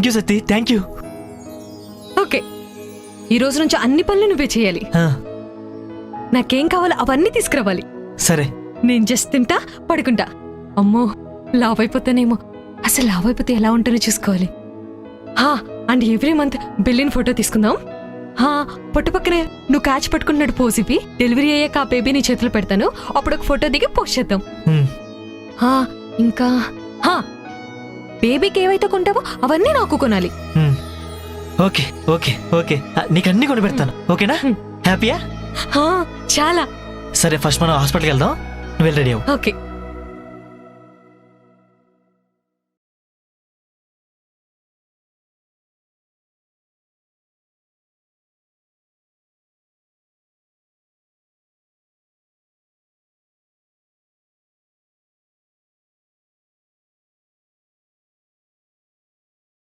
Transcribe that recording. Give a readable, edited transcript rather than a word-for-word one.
Thank you Satti, thank you. Okay, ఈ రోజు నుంచి అన్ని పనులు నువ్వే చేయాలి. నాకేం కావాలో అవన్నీ తీసుకురావాలి. సరే. నేను జస్ట్ తింటా, పడుకుంటా. అమ్మో, లావ్ అయిపోతానేమో. అసలు లావ్ అయిపోతే ఎలా ఉంటుందో చూసుకోవాలి. అండ్ ఎవ్రీ మంత్ బిల్లిన్ ఫోటో తీసుకుందాం. పొట్టు పక్కనే నువ్వు క్యాచ్ పట్టుకున్నట్టు పోజ్ ఇవి. డెలివరీ అయ్యాక ఆ బేబీ నీ చేతులు పెడతాను. అప్పుడు ఒక ఫోటో దిగి పోస్ట్ చేద్దాం. ఇంకా బేబీకి ఏవైతే కొంటావో అవన్నీ నాకు కొనాలి. ఓకే ఓకే ఓకే, నీకు అన్ని కొని పెడతాను. ఓకేనా? హ్యాపీయా? చాలా. సరే, ఫస్ట్ మనం హాస్పిటల్కి వెళ్దాం. నువ్వు వెళ్ళి రెడీ అవ్వు. ఓకే.